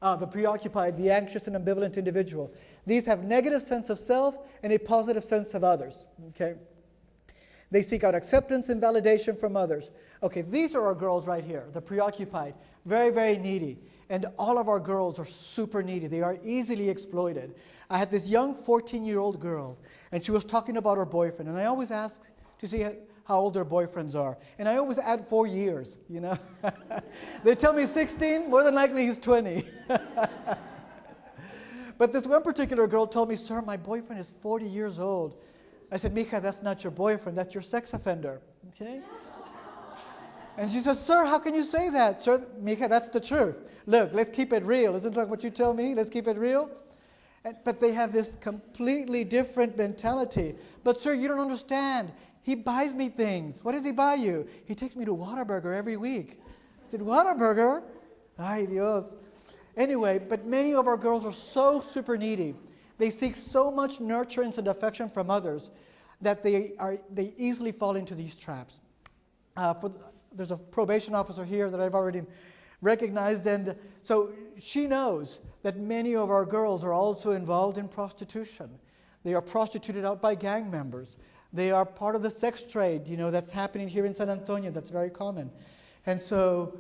The preoccupied, the anxious and ambivalent individual. These have negative sense of self and a positive sense of others. Okay? They seek out acceptance and validation from others. Okay, these are our girls right here, the preoccupied, very, very needy. And all of our girls are super needy. They are easily exploited. I had this young 14-year-old girl, and she was talking about her boyfriend. And I always ask to see how old their boyfriends are. And I always add 4 years, you know. They tell me 16, more than likely he's 20. But this one particular girl told me, sir, my boyfriend is 40 years old. I said, mija, that's not your boyfriend, that's your sex offender, okay? And she says, sir, how can you say that? Sir, mija, that's the truth. Look, let's keep it real. Isn't that what you tell me? Let's keep it real. But they have this completely different mentality. But sir, you don't understand. He buys me things. What does he buy you? He takes me to Whataburger every week. I said, Whataburger? Ay, Dios. Anyway, but many of our girls are so super needy. They seek so much nurturance and affection from others that they easily fall into these traps. There's a probation officer here that I've already recognized, and so she knows that many of our girls are also involved in prostitution. They are prostituted out by gang members. They are part of the sex trade, you know, that's happening here in San Antonio. That's very common. And so,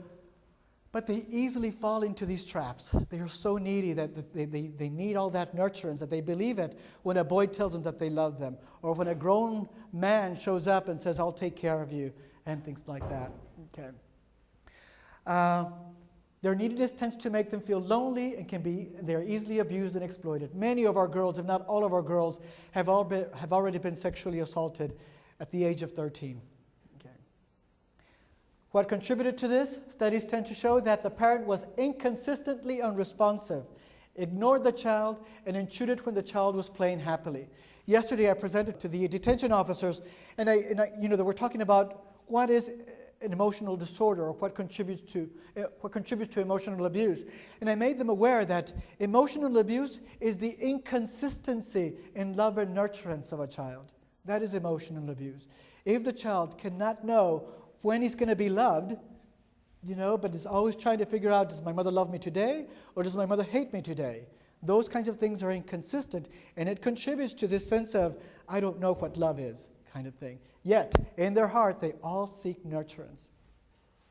but they easily fall into these traps. They are so needy that they need all that nurturance, that they believe it when a boy tells them that they love them, or when a grown man shows up and says, I'll take care of you, and things like that. Okay. Their neediness tends to make them feel lonely and they're easily abused and exploited. Many of our girls, if not all of our girls, have already been sexually assaulted at the age of 13. Okay. What contributed to this? Studies tend to show that the parent was inconsistently unresponsive, ignored the child, and intruded when the child was playing happily. Yesterday I presented to the detention officers, and I you know, they were talking about what is an emotional disorder, or what contributes to emotional abuse. And I made them aware that emotional abuse is the inconsistency in love and nurturance of a child. That is emotional abuse. If the child cannot know when he's going to be loved, you know, but is always trying to figure out, does my mother love me today, or does my mother hate me today? Those kinds of things are inconsistent, and it contributes to this sense of, I don't know what love is, kind of thing. Yet, in their heart, they all seek nurturance.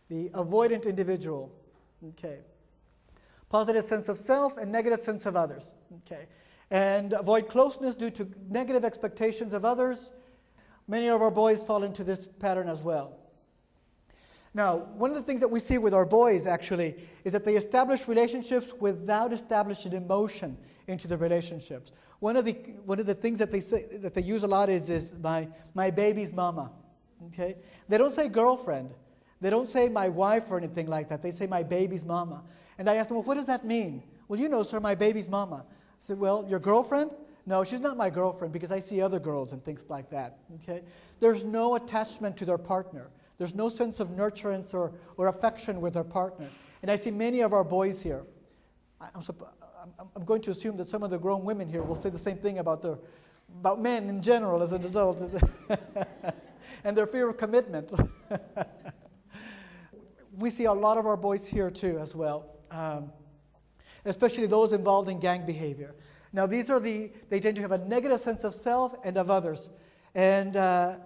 The avoidant individual, okay. Positive sense of self and negative sense of others, okay. And avoid closeness due to negative expectations of others. Many of our boys fall into this pattern as well. Now, one of the things that we see with our boys, actually, is that they establish relationships without establishing emotion into the relationships. One of the things that they say, that they use a lot is my baby's mama. Okay? They don't say girlfriend. They don't say my wife or anything like that. They say my baby's mama. And I asked them, well, what does that mean? Well, you know, sir, my baby's mama. I said, well, your girlfriend? No, she's not my girlfriend because I see other girls and things like that. Okay? There's no attachment to their partner. There's no sense of nurturance or affection with their partner. And I see many of our boys here. I'm going to assume that some of the grown women here will say the same thing about men in general as an adult, and their fear of commitment. We see a lot of our boys here too as well, especially those involved in gang behavior. Now they tend to have a negative sense of self and of others. And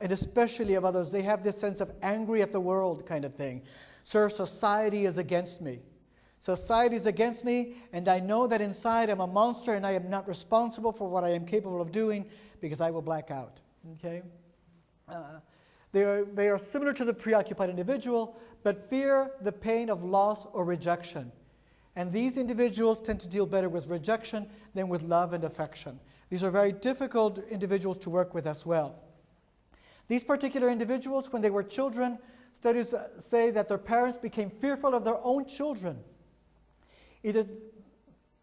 especially of others. They have this sense of angry at the world kind of thing. Sir, society is against me. Society is against me, and I know that inside I'm a monster and I am not responsible for what I am capable of doing because I will black out. Okay? They are similar to the preoccupied individual, but fear the pain of loss or rejection. And these individuals tend to deal better with rejection than with love and affection. These are very difficult individuals to work with as well. These particular individuals, when they were children, studies say that their parents became fearful of their own children, either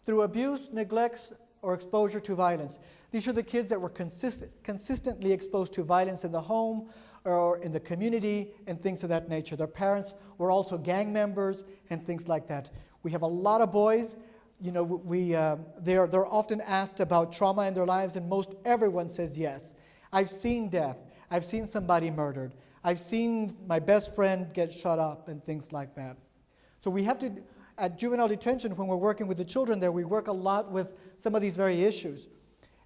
through abuse, neglect, or exposure to violence. These are the kids that were consistently exposed to violence in the home or in the community and things of that nature. Their parents were also gang members and things like that. We have a lot of boys. You know, they're often asked about trauma in their lives, and most everyone says yes. I've seen death. I've seen somebody murdered. I've seen my best friend get shot up and things like that. So we have to, at juvenile detention, when we're working with the children there, we work a lot with some of these very issues.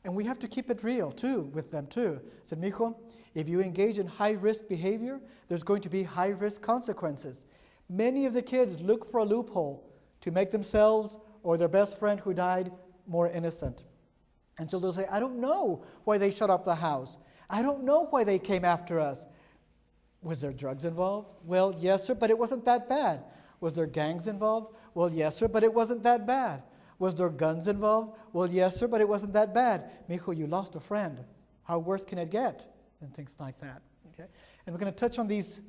And we have to keep it real, too, with them, too. I said, mijo, if you engage in high-risk behavior, there's going to be high-risk consequences. Many of the kids look for a loophole to make themselves or their best friend who died more innocent. And so they'll say, I don't know why they shut up the house. I don't know why they came after us. Was there drugs involved? Well, yes, sir, but it wasn't that bad. Was there gangs involved? Well, yes, sir, but it wasn't that bad. Was there guns involved? Well, yes, sir, but it wasn't that bad. Mijo, you lost a friend. How worse can it get? And things like that. Okay? And we're going to touch on these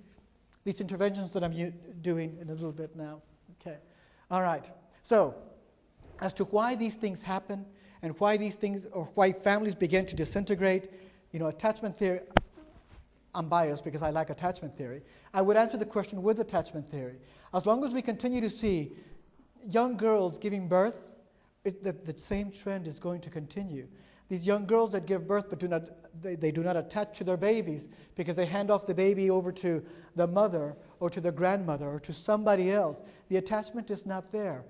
interventions that I'm doing in a little bit now. Okay. All right. So, as to why these things happen and why these things, or why families begin to disintegrate, attachment theory, I'm biased because I like attachment theory. I would answer the question with attachment theory. As long as we continue to see young girls giving birth, the same trend is going to continue. These young girls that give birth but they do not attach to their babies because they hand off the baby over to the mother or to the grandmother or to somebody else. The attachment is not there.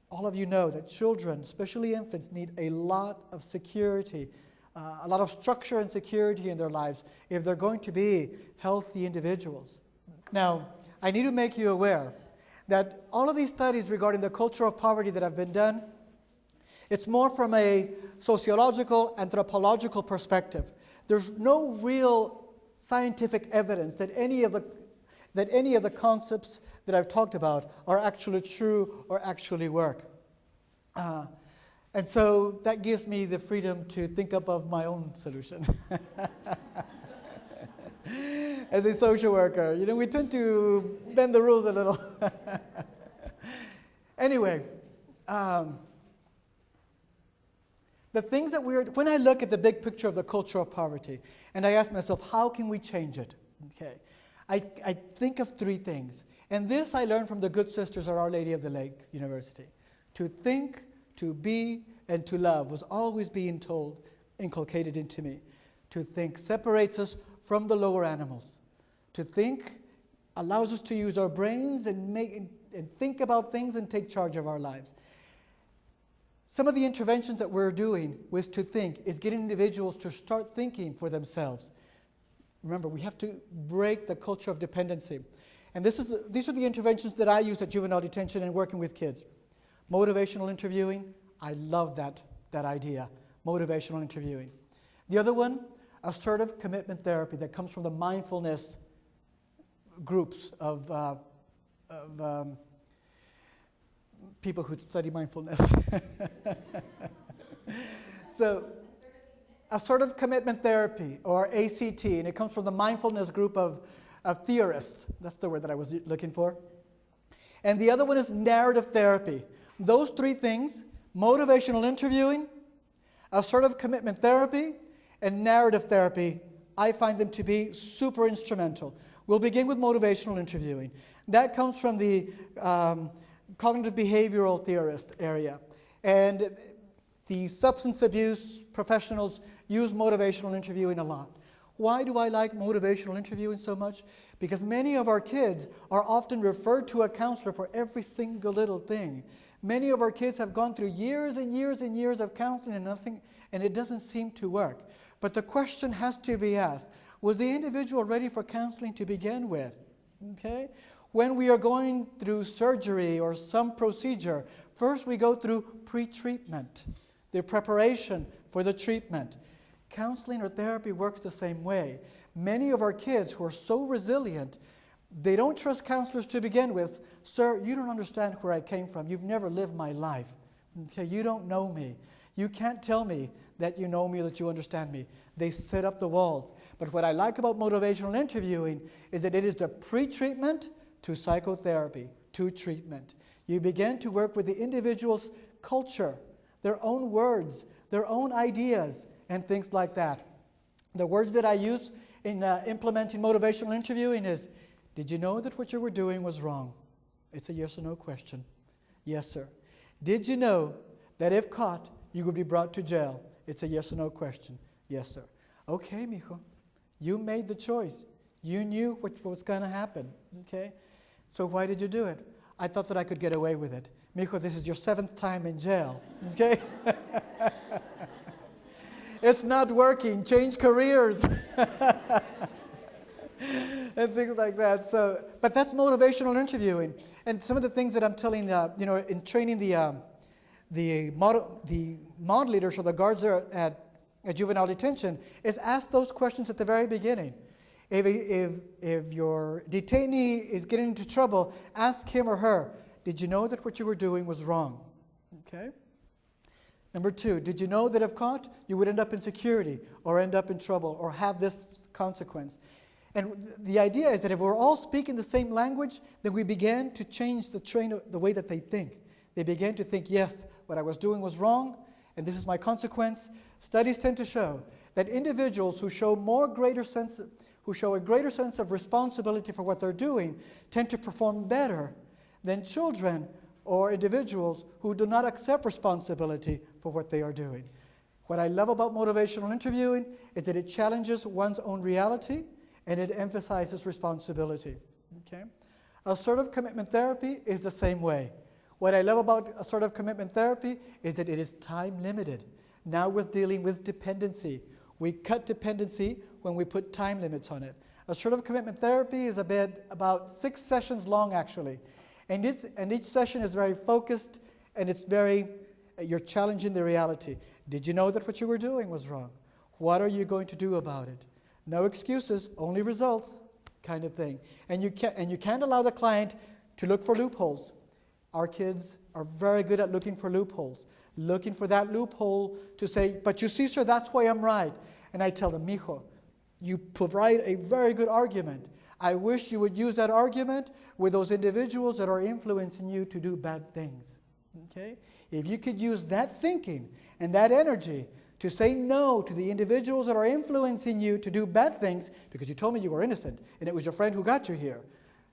All of you know that children, especially infants, need a lot of security, a lot of structure and security in their lives if they're going to be healthy individuals. Now, I need to make you aware that all of these studies regarding the culture of poverty that have been done, it's more from a sociological, anthropological perspective. There's no real scientific evidence that any of the concepts that I've talked about are actually true or actually work. And so that gives me the freedom to think up of my own solution. As a social worker, we tend to bend the rules a little. Anyway, the things that when I look at the big picture of the culture of poverty, and I ask myself, how can we change it? Okay, I think of three things. And this I learned from the good sisters of Our Lady of the Lake University. To think, to be, and to love was always being inculcated into me. To think separates us from the lower animals. To think allows us to use our brains and think about things and take charge of our lives. Some of the interventions that we're doing with To Think is getting individuals to start thinking for themselves. Remember, we have to break the culture of dependency. And these are the interventions that I use at juvenile detention and working with kids. Motivational interviewing, I love that idea, motivational interviewing. The other one, assertive commitment therapy that comes from the mindfulness groups of people who study mindfulness. So, assertive commitment therapy, or ACT, and it comes from the mindfulness group of theorists. That's the word that I was looking for. And the other one is narrative therapy. Those three things, motivational interviewing, assertive commitment therapy, and narrative therapy, I find them to be super instrumental. We'll begin with motivational interviewing. That comes from the cognitive behavioral theorist area. And the substance abuse professionals use motivational interviewing a lot. Why do I like motivational interviewing so much? Because many of our kids are often referred to a counselor for every single little thing. Many of our kids have gone through years and years and years of counseling and it doesn't seem to work. But the question has to be asked, was the individual ready for counseling to begin with? Okay? When we are going through surgery or some procedure, first we go through pre-treatment, the preparation for the treatment. Counseling or therapy works the same way. Many of our kids who are so resilient, they don't trust counselors to begin with. Sir, you don't understand where I came from. You've never lived my life. Okay, you don't know me. You can't tell me that you know me or that you understand me. They set up the walls. But what I like about motivational interviewing is that it is the pre-treatment to psychotherapy, to treatment. You begin to work with the individual's culture, their own words, their own ideas, and things like that. The words that I use in implementing motivational interviewing is, did you know that what you were doing was wrong? It's a yes or no question. Yes, sir. Did you know that if caught, you would be brought to jail? It's a yes or no question. Yes, sir. Okay, mijo. You made the choice. You knew what was going to happen. Okay? So why did you do it? I thought that I could get away with it. Mijo, this is your 7th time in jail, okay? It's not working, change careers. And things like that. So, but that's motivational interviewing. And some of the things that I'm telling, in training the mod leaders or the guards at juvenile detention is ask those questions at the very beginning. If your detainee is getting into trouble, ask him or her, did you know that what you were doing was wrong? Okay. Number 2, did you know that if caught, you would end up in security or end up in trouble or have this consequence? And the idea is that if we're all speaking the same language, then we began to change the way that they think. They began to think, yes, what I was doing was wrong, and this is my consequence. Studies tend to show that individuals who show a greater sense of responsibility for what they're doing tend to perform better than children or individuals who do not accept responsibility for what they are doing. What I love about motivational interviewing is that it challenges one's own reality and it emphasizes responsibility. Okay? Assertive commitment therapy is the same way. What I love about assertive commitment therapy is that it is time limited. Now we're dealing with dependency. We cut dependency when we put time limits on it. Assertive commitment therapy is about 6 sessions long, actually. And each session is very focused, and you're challenging the reality. Did you know that what you were doing was wrong? What are you going to do about it? No excuses, only results, kind of thing. And you can't allow the client to look for loopholes. Our kids are very good at looking for loopholes, looking for that loophole to say, but you see, sir, that's why I'm right. And I tell them, mijo, you provide a very good argument. I wish you would use that argument with those individuals that are influencing you to do bad things. Okay? If you could use that thinking and that energy to say no to the individuals that are influencing you to do bad things because you told me you were innocent and it was your friend who got you here,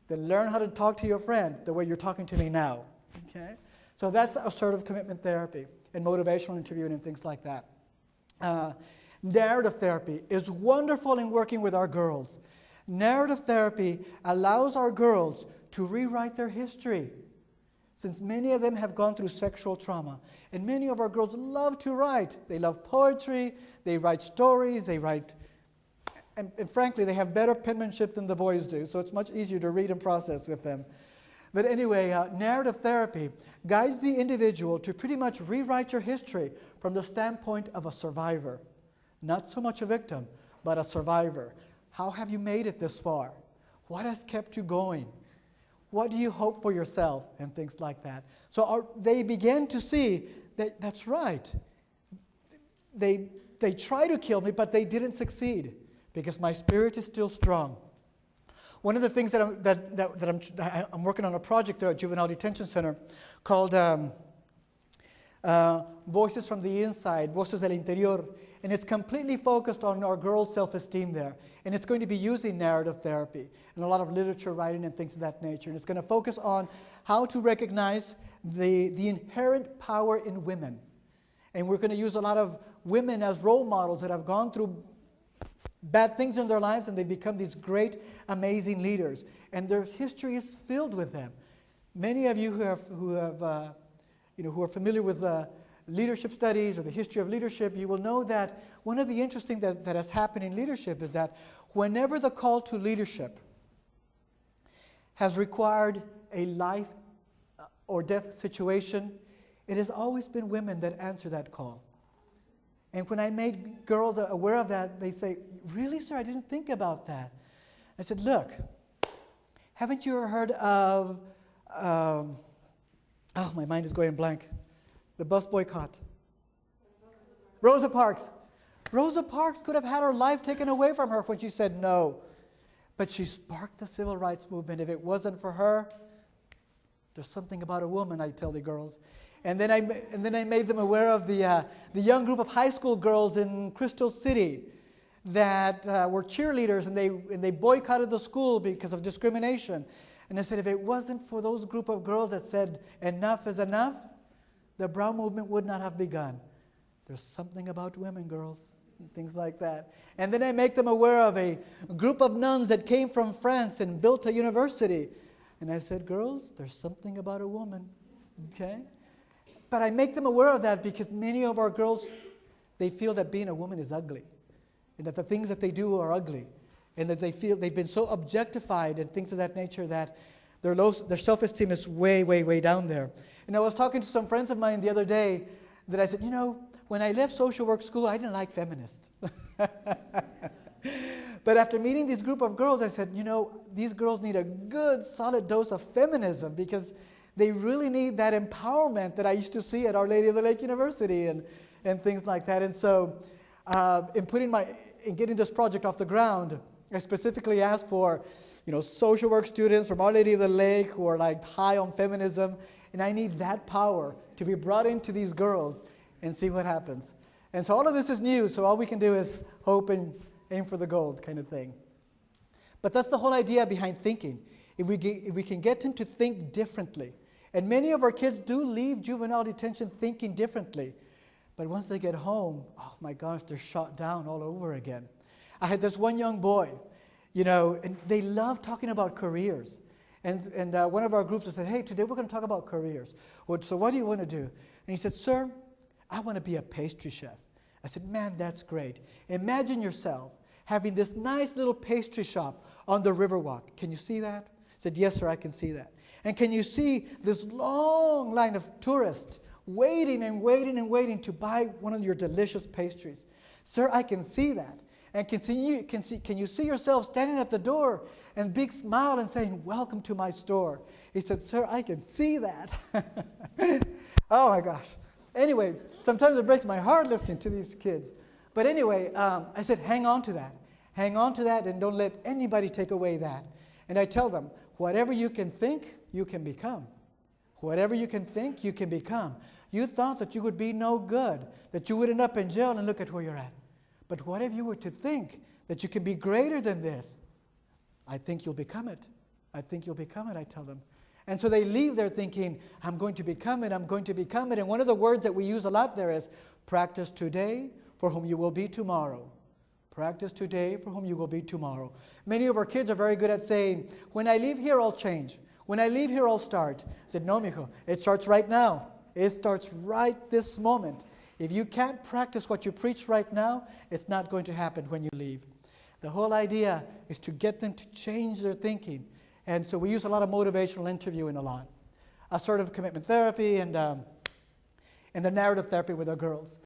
then learn how to talk to your friend the way you're talking to me now. Okay? So that's assertive commitment therapy and motivational interviewing and things like that. Narrative therapy is wonderful in working with our girls. Narrative therapy allows our girls to rewrite their history, since many of them have gone through sexual trauma. And many of our girls love to write. They love poetry, they write stories, they write, and frankly, they have better penmanship than the boys do, so it's much easier to read and process with them. But anyway, narrative therapy guides the individual to pretty much rewrite your history from the standpoint of a survivor. Not so much a victim, but a survivor. How have you made it this far? What has kept you going? What do you hope for yourself? And things like that. So they began to see that that's right. They tried to kill me, but they didn't succeed because my spirit is still strong. One of the things that I'm working on a project there at Juvenile Detention Center called Voices from the Inside, Voces del Interior, and it's completely focused on our girls' self-esteem there. And it's going to be using narrative therapy and a lot of literature writing and things of that nature. And it's going to focus on how to recognize the inherent power in women. And we're going to use a lot of women as role models that have gone through bad things in their lives and they've become these great, amazing leaders. And their history is filled with them. Many of you who are familiar with leadership studies or the history of leadership, you will know that one of the interesting that has happened in leadership is that whenever the call to leadership has required a life or death situation, it has always been women that answer that call. And when I made girls aware of that, they say, really, sir, I didn't think about that. I said, look, haven't you ever heard of, my mind is going blank. The bus boycott. Rosa Parks. Rosa Parks could have had her life taken away from her when she said no. But she sparked the civil rights movement. If it wasn't for her, there's something about a woman, I tell the girls. And then I made them aware of the young group of high school girls in Crystal City that were cheerleaders, and they boycotted the school because of discrimination. And I said, if it wasn't for those group of girls that said enough is enough, the Brown movement would not have begun. There's something about women, girls, and things like that. And then I make them aware of a group of nuns that came from France and built a university And I said, girls, there's something about a woman, okay? But I make them aware of that because many of our girls, they feel that being a woman is ugly, and that the things that they do are ugly, and that they feel they've been so objectified and things of that nature that their self-esteem is way, way, way down there. And I was talking to some friends of mine the other day that I said, when I left social work school, I didn't like feminists. But after meeting this group of girls, I said, these girls need a good, solid dose of feminism because they really need that empowerment that I used to see at Our Lady of the Lake University and things like that. And so in getting this project off the ground, I specifically asked for, social work students from Our Lady of the Lake who are like high on feminism, and I need that power to be brought into these girls and see what happens. And so all of this is new, so all we can do is hope and aim for the gold kind of thing. But that's the whole idea behind thinking. If we can get them to think differently. And many of our kids do leave juvenile detention thinking differently. But once they get home, oh my gosh, they're shot down all over again. I had this one young boy, and they love talking about careers. And one of our groups said, hey, today we're going to talk about careers. Well, so what do you want to do? And he said, sir, I want to be a pastry chef. I said, man, that's great. Imagine yourself having this nice little pastry shop on the Riverwalk. Can you see that? I said, yes, sir, I can see that. And can you see this long line of tourists waiting and waiting and waiting to buy one of your delicious pastries? Sir, I can see that. And can you see yourself standing at the door and big smile and saying, welcome to my store? He said, sir, I can see that. Oh my gosh. Anyway, sometimes it breaks my heart listening to these kids. But anyway, I said, hang on to that. Hang on to that and don't let anybody take away that. And I tell them, whatever you can think, you can become. Whatever you can think, you can become. You thought that you would be no good, that you would end up in jail, and look at where you're at. But what if you were to think that you can be greater than this? I think you'll become it. I think you'll become it, I tell them. And so they leave there thinking, I'm going to become it, I'm going to become it. And one of the words that we use a lot there is, practice today for whom you will be tomorrow. Practice today for whom you will be tomorrow. Many of our kids are very good at saying, when I leave here, I'll change. When I leave here, I'll start. I said, no, mijo, it starts right now. It starts right this moment. If you can't practice what you preach right now, it's not going to happen when you leave. The whole idea is to get them to change their thinking. And so we use a lot of motivational interviewing a lot. Assertive commitment therapy and the narrative therapy with our girls.